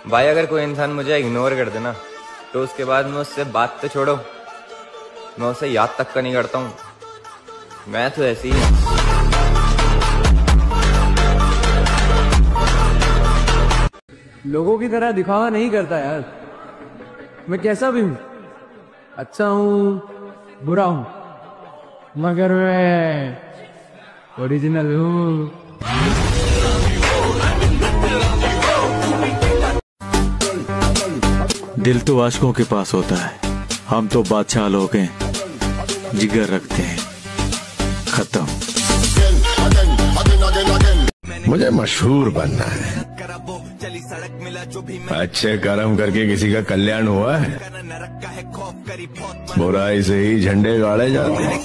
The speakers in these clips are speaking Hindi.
भाई अगर कोई इंसान मुझे इग्नोर कर देना तो उसके बाद मैं उससे बात तो छोड़ो, मैं उसे याद तक का नहीं करता हूँ। मैं तो ऐसी ही हूँ। लोगों की तरह दिखावा नहीं करता यार, मैं कैसा भी हूँ, अच्छा हूँ बुरा हूँ, मगर मैं ओरिजिनल हूँ। दिल तो आशिकों के पास होता है, हम तो बादशाह लोग हैं, जिगर रखते हैं, खत्म। मुझे मशहूर बनना है, अच्छे कर्म करके किसी का कल्याण हुआ है, बुराई से ही झंडे गाड़े जाते हैं।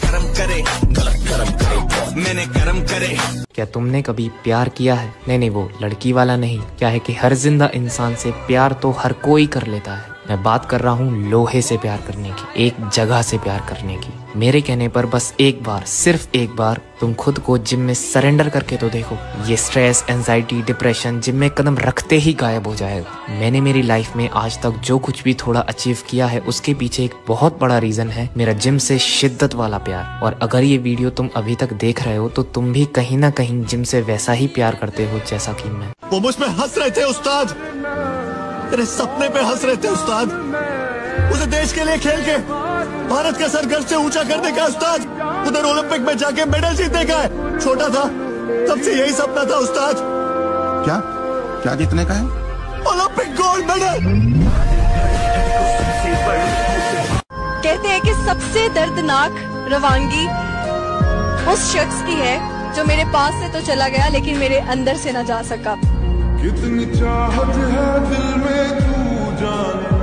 क्या तुमने कभी प्यार किया है? नहीं, वो लड़की वाला नहीं। क्या है कि हर जिंदा इंसान से प्यार तो हर कोई कर लेता है। मैं बात कर रहा हूँ लोहे से प्यार करने की, एक जगह से प्यार करने की। मेरे कहने पर बस एक बार, सिर्फ एक बार तुम खुद को जिम में सरेंडर करके तो देखो। ये स्ट्रेस, एंजाइटी, डिप्रेशन जिम में कदम रखते ही गायब हो जाएगा। मैंने मेरी लाइफ में आज तक जो कुछ भी थोड़ा अचीव किया है उसके पीछे एक बहुत बड़ा रीजन है मेरा जिम से शिद्दत वाला प्यार। और अगर ये वीडियो तुम अभी तक देख रहे हो तो तुम भी कहीं ना कहीं जिम से वैसा ही प्यार करते हो जैसा कि मैं। वो मुझ में हंस रहे थे उस्ताद, तेरे सपने पे हंस रहे थे उस्ताद, उसे देश के लिए खेल के भारत का सर गर्व से ऊंचा करने का उस्ताद, उधर ओलंपिक में जाके मेडल जीतने का है। छोटा था तब से यही सपना था उस्ताद। क्या क्या जीतने का है? Olympic gold medal. कहते हैं कि सबसे दर्दनाक रवानगी उस शख्स की है जो मेरे पास से तो चला गया लेकिन मेरे अंदर से ना जा सका। कितनी चाहत है दिल में तू जाने।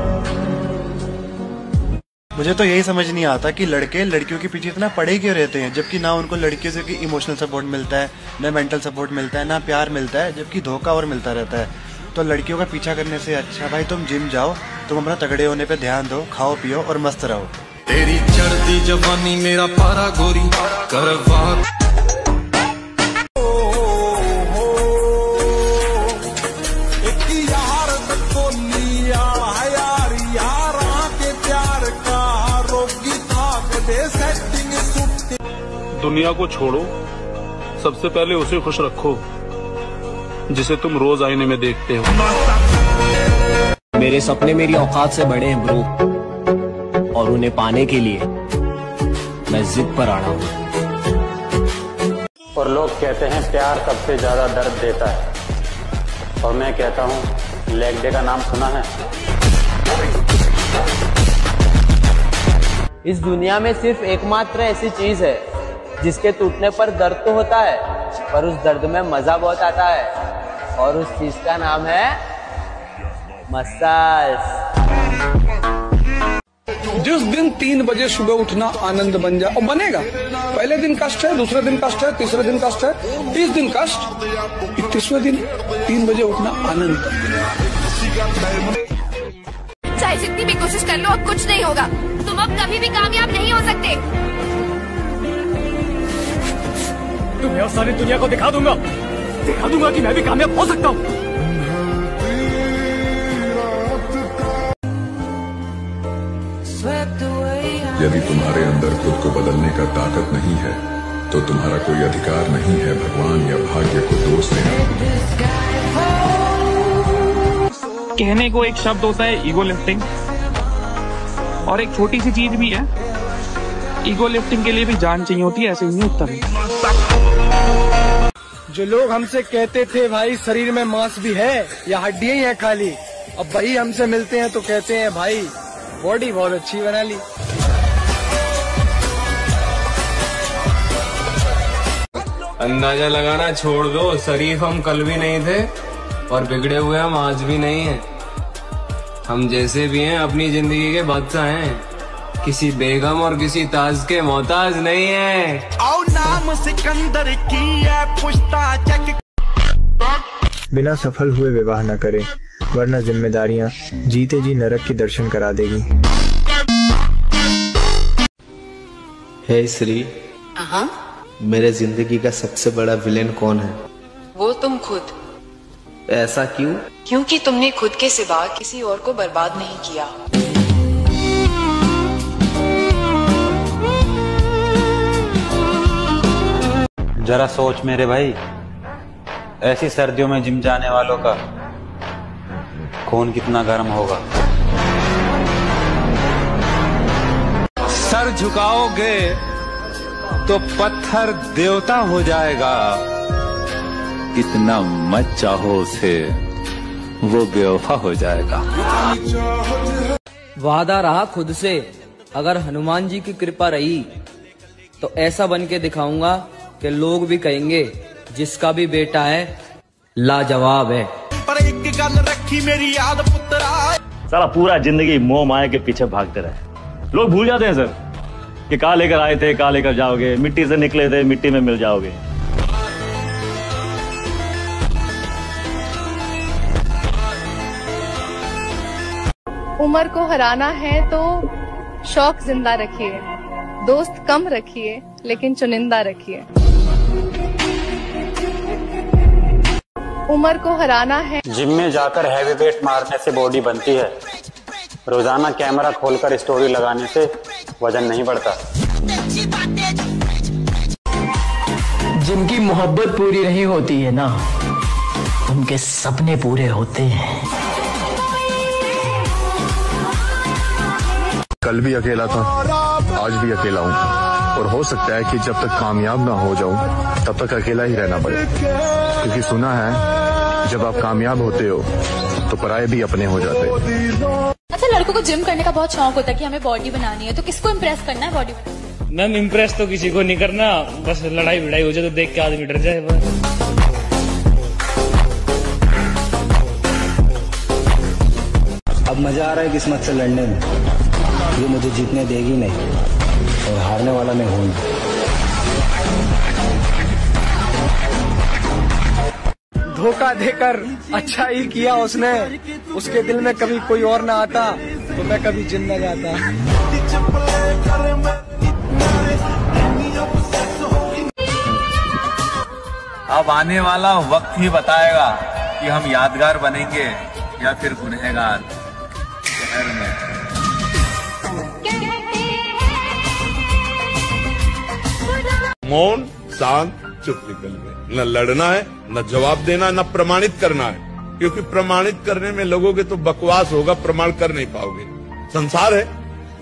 मुझे तो यही समझ नहीं आता कि लड़के लड़कियों के पीछे इतना पड़े क्यों रहते हैं, जबकि ना उनको लड़कियों से इमोशनल सपोर्ट मिलता है, ना मेंटल सपोर्ट मिलता है, ना प्यार मिलता है, जबकि धोखा और मिलता रहता है। तो लड़कियों का पीछा करने से अच्छा भाई तुम जिम जाओ, तुम अपना तगड़े होने पे ध्यान दो, खाओ पियो और मस्त रहो। तेरी चढ़ती जवानी मेरा पारा गोरी करवा। दुनिया को छोड़ो, सबसे पहले उसे खुश रखो जिसे तुम रोज आईने में देखते हो। मेरे सपने मेरी औकात से बड़े हैं ब्रो, और उन्हें पाने के लिए मैं जिद पर अड़ा हूं। और लोग कहते हैं प्यार सबसे ज्यादा दर्द देता है, और मैं कहता हूं लेग डे का नाम सुना है? इस दुनिया में सिर्फ एकमात्र ऐसी चीज है जिसके टूटने पर दर्द तो होता है, पर उस दर्द में मजा बहुत आता है, और उस चीज का नाम है मसाज। जिस दिन 3 बजे सुबह उठना आनंद बन जाए, और बनेगा। पहले दिन कष्ट है, दूसरे दिन कष्ट है, तीसरे दिन कष्ट है, 30 दिन कष्ट, 31वें दिन 3 बजे उठना आनंद। चाहे जितनी भी कोशिश कर लो अब कुछ नहीं होगा, तुम अब कभी भी कामयाब नहीं हो सकते। तुम्हें और सारी दुनिया को दिखा दूंगा कि मैं भी कामयाब हो सकता हूँ। यदि तुम्हारे अंदर खुद को बदलने का ताकत नहीं है तो तुम्हारा कोई अधिकार नहीं है भगवान या भाग्य को दोष देने। कहने को एक शब्द होता है ईगो लिफ्टिंग, और एक छोटी सी चीज भी है, ईगो लिफ्टिंग के लिए भी जान चाहिए होती है, ऐसे ही नहीं उत्तर है। जो लोग हमसे कहते थे भाई शरीर में मांस भी है या हड्डियां ही है खाली, अब वही हमसे मिलते हैं तो कहते हैं भाई बॉडी बहुत अच्छी बना ली। अंदाजा लगाना छोड़ दो, शरीफ हम कल भी नहीं थे और बिगड़े हुए हम आज भी नहीं हैं। हम जैसे भी हैं अपनी जिंदगी के बादशाह हैं, किसी बेगम और किसी ताज के मोहताज नहीं है। नाम सिकंदर की है पुश्ता चक। बिना सफल हुए विवाह न करें, वरना जिम्मेदारियां जीते जी नरक के दर्शन करा देगी। हे श्री, मेरे जिंदगी का सबसे बड़ा विलेन कौन है? वो तुम खुद। ऐसा क्यों? क्योंकि तुमने खुद के सिवा किसी और को बर्बाद नहीं किया। जरा सोच मेरे भाई, ऐसी सर्दियों में जिम जाने वालों का खून कितना गर्म होगा। सर झुकाओगे तो पत्थर देवता हो जाएगा, इतना मत चाहो उसे, वो बेवफा हो जाएगा। वादा रहा खुद से, अगर हनुमान जी की कृपा रही तो ऐसा बन के दिखाऊंगा कि लोग भी कहेंगे जिसका भी बेटा है लाजवाब है। पर एक गल रखी मेरी याद पुत्रा, सारा पूरा जिंदगी मोह माया के पीछे भागते रहे। लोग भूल जाते हैं सर कि कहाँ लेकर आए थे, कहाँ लेकर जाओगे, मिट्टी से निकले थे, मिट्टी में मिल जाओगे। उम्र को हराना है तो शौक जिंदा रखिए, दोस्त कम रखिए लेकिन चुनिंदा रखिए। उम्र को हराना है। जिम में जाकर हैवी वेट मारने से बॉडी बनती है, रोजाना कैमरा खोलकर स्टोरी लगाने से वजन नहीं बढ़ता। जिनकी मोहब्बत पूरी नहीं होती है ना, उनके सपने पूरे होते हैं। कल भी अकेला था, आज भी अकेला हूँ, और हो सकता है कि जब तक कामयाब ना हो जाऊं तब तक अकेला ही रहना पड़े, क्योंकि सुना है जब आप कामयाब होते हो तो पराये भी अपने हो जाते हैं। अच्छा, लड़कों को जिम करने का बहुत शौक होता है कि हमें बॉडी बनानी है, तो किसको इम्प्रेस करना है बॉडी बनानी? मैम इम्प्रेस तो किसी को नहीं करना, बस लड़ाई भिड़ाई हो जाए तो देख के आदमी डर जाए बस। अब मजा आ रहा है किस्मत से लड़ने में, ये मुझे जीतने देगी नहीं और हारने वाला मैं हूँ। धोखा देकर अच्छा ही किया उसने, उसके दिल में कभी कोई और ना आता तो मैं कभी जिम न जाता। अब आने वाला वक्त ही बताएगा कि हम यादगार बनेंगे या फिर गुनहगार। शहर में मौन, शांत, चुप निकल गए। न लड़ना है, न जवाब देना, न प्रमाणित करना है, क्योंकि प्रमाणित करने में लगोगे तो बकवास होगा, प्रमाण कर नहीं पाओगे। संसार है,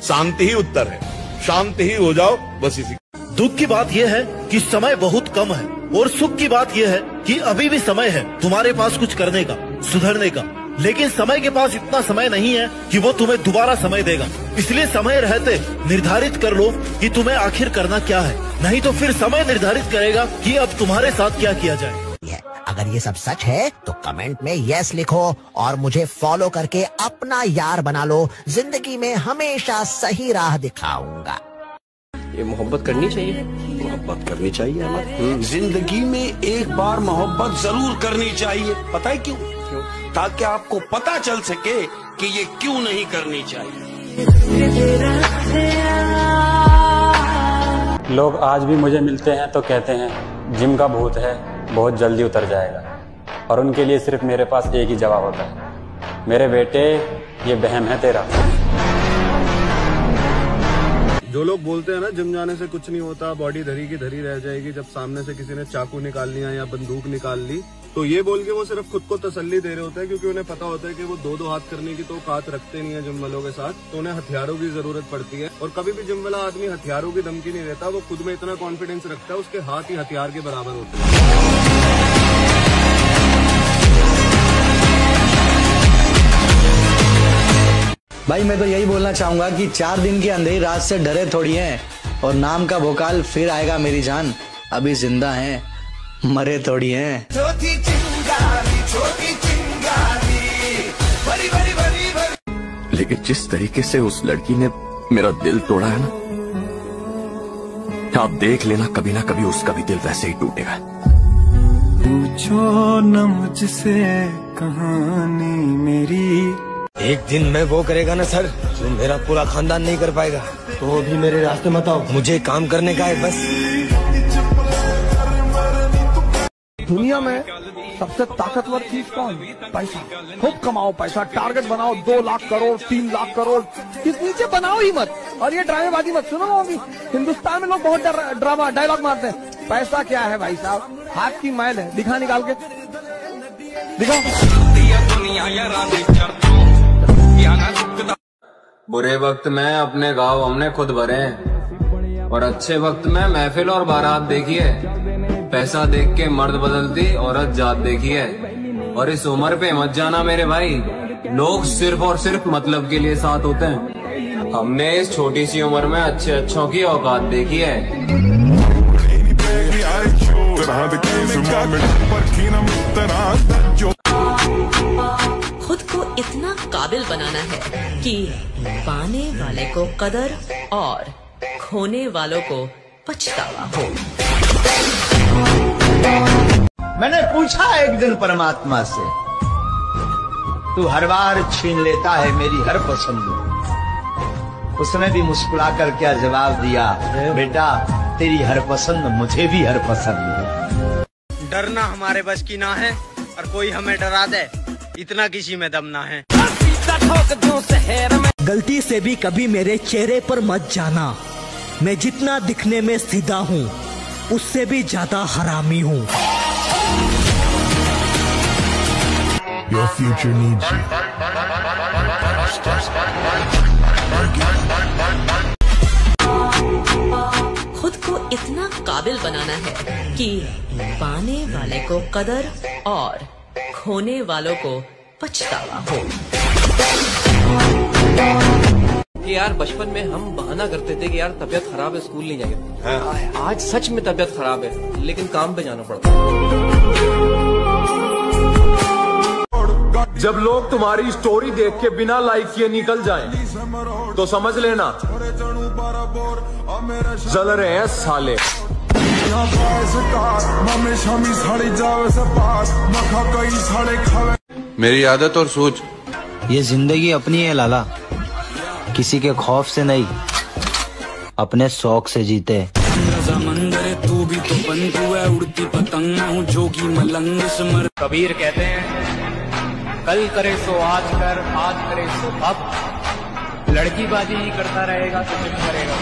शांति ही उत्तर है, शांत ही हो जाओ, बस इसी। दुख की बात यह है कि समय बहुत कम है, और सुख की बात यह है कि अभी भी समय है तुम्हारे पास कुछ करने का, सुधरने का। लेकिन समय के पास इतना समय नहीं है कि वो तुम्हें दोबारा समय देगा। इसलिए समय रहते निर्धारित कर लो कि तुम्हें आखिर करना क्या है, नहीं तो फिर समय निर्धारित करेगा कि अब तुम्हारे साथ क्या किया जाए। अगर ये सब सच है तो कमेंट में यस लिखो और मुझे फॉलो करके अपना यार बना लो। जिंदगी में हमेशा सही राह दिखाऊंगा। ये मोहब्बत करनी चाहिए, मोहब्बत करनी चाहिए अमर। जिंदगी में एक बार मोहब्बत जरूर करनी चाहिए। पता है क्यों? ताकि आपको पता चल सके कि ये क्यों नहीं करनी चाहिए। लोग आज भी मुझे मिलते हैं तो कहते हैं जिम का भूत है, बहुत जल्दी उतर जाएगा, और उनके लिए सिर्फ मेरे पास एक ही जवाब होता है, मेरे बेटे ये वहम है तेरा। जो लोग बोलते हैं ना जिम जाने से कुछ नहीं होता, बॉडी धरी की धरी रह जाएगी, जब सामने से किसी ने चाकू निकाल लिया या बंदूक निकाल ली, तो ये बोल के वो सिर्फ खुद को तसल्ली दे रहे होते हैं, क्योंकि उन्हें पता होता है कि वो दो हाथ करने की तो औकात रखते नहीं है जिम वालों के साथ, तो उन्हें हथियारों की जरूरत पड़ती है। और कभी भी जिम वाला आदमी हथियारों की धमकी नहीं देता, वो खुद में इतना कॉन्फिडेंस रखता है, उसके हाथ ही हथियार के बराबर होते हैं। भाई मैं तो यही बोलना चाहूंगा कि 4 दिन की अंधेरी रात से डरे थोड़ी हैं, और नाम का भोकाल फिर आएगा मेरी जान। अभी जिंदा हैं, मरे थोड़ी हैं। छोटी चिंगारी, छोटी चिंगारी, बड़ी बड़ी बड़ी बड़ी। लेकिन जिस तरीके से उस लड़की ने मेरा दिल तोड़ा है ना, आप देख लेना कभी ना कभी उसका भी दिल वैसे ही टूटेगा। पूछो न मुझसे कहानी मेरी। एक दिन मैं वो करेगा ना सर जो मेरा पूरा खानदान नहीं कर पाएगा, तो भी मेरे रास्ते मत आओ, मुझे काम करने का है बस। दुनिया में सबसे ताकतवर चीज कौन? पैसा। खूब कमाओ पैसा, टारगेट बनाओ 2 लाख करोड़ 3 लाख करोड़, किस नीचे बनाओ ही मत। और ये ड्रामेबाजी मत सुनो होगी, हिंदुस्तान में लोग बहुत ड्रामा डायलॉग मारते हैं। पैसा क्या है भाई साहब? हाथ की मैल है, दिखा निकाल के दिखाओ। बुरे वक्त में अपने गाँव हमने खुद भरे हैं, और अच्छे वक्त में महफिल और बारात देखी है। पैसा देख के मर्द बदलती औरत जात देखी है। और इस उम्र पे मत जाना मेरे भाई, लोग सिर्फ और सिर्फ मतलब के लिए साथ होते हैं। हमने इस छोटी सी उम्र में अच्छे अच्छों की औकात देखी है। खुद को इतना काबिल बनाना है कि पाने वाले को कदर और खोने वालों को पछतावा हो। मैंने पूछा एक दिन परमात्मा से, तू हर बार छीन लेता है मेरी हर पसंद। उसने भी मुस्कुरा कर क्या जवाब दिया, बेटा तेरी हर पसंद मुझे भी हर पसंद है। डरना हमारे बस की ना है, और कोई हमें डरा दे इतना किसी में दम ना है। गलती से भी कभी मेरे चेहरे पर मत जाना, मैं जितना दिखने में सीधा हूँ उससे भी ज्यादा हरामी हूँ। Your future needs you. खुद को इतना काबिल बनाना है कि पाने वाले को कदर और खोने वालों को पछतावा हो। कि यार बचपन में हम बहाना करते थे कि यार तबीयत खराब है स्कूल नहीं जाएंगे। आज सच में तबीयत खराब है लेकिन काम पे जाना पड़ता है। जब लोग तुम्हारी स्टोरी देख के बिना लाइक किए निकल जाएं, तो समझ लेना जल रहे हैं साले। मेरी आदत और सोच, ये जिंदगी अपनी है लाला, किसी के खौफ से नहीं, अपने शौक से जीते। तू भी तो बंधु है, उड़ती पतंग हूँ जोगी मलंग स्मर। कबीर कहते हैं कल करे सो आज कर, आज करे सो अब। लड़कीबाजी ही करता रहेगा तो कुछ करेगा।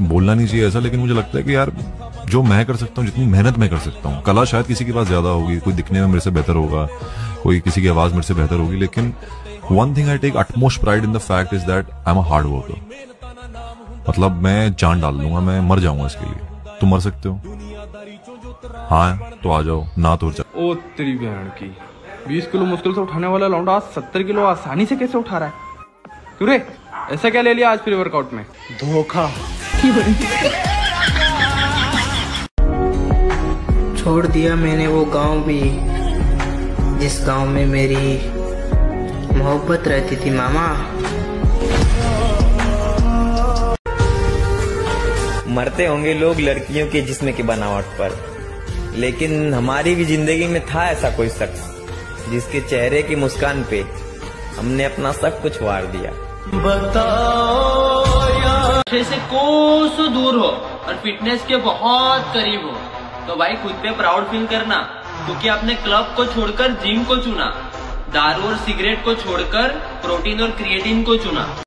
बोलना नहीं चाहिए ऐसा, लेकिन मुझे लगता है कि यार जो मैं कर सकता हूँ, जितनी मेहनत मैं कर सकता हूँ, कला शायद किसी के पास ज्यादा होगी, कोई दिखने में मेरे से बेहतर होगा, कोई किसी की आवाज मेरे से बेहतर होगी, लेकिन one thing I take utmost pride in the fact is that I'm a hard worker. मतलब मैं जान डाल दूंगा, मैं मर जाऊंगा इसके लिए। तुम मर सकते हो? हाँ तो आ जाओ, ना तो जाओ। ओ तेरी बहन की, 20 किलो मुश्किल से उठाने वाला लौंडा 70 किलो आसानी से कैसे उठा रहा है? क्यों रे, ऐसा क्या ले लिया आज प्री वर्कआउट में? धोखा। छोड़ दिया मैंने वो गांव भी, जिस गांव में मेरी मोहब्बत रहती थी मामा। मरते होंगे लोग लड़कियों के जिस्म की बनावट पर, लेकिन हमारी भी जिंदगी में था ऐसा कोई शख्स जिसके चेहरे की मुस्कान पे हमने अपना सब कुछ वार दिया। बताओ यार, से कोसों दूर हो और फिटनेस के बहुत करीब हो तो भाई खुद पे प्राउड फील करना, क्योंकि आपने क्लब को छोड़कर जिम को चुना, दारू और सिगरेट को छोड़कर प्रोटीन और क्रिएटिन को चुना।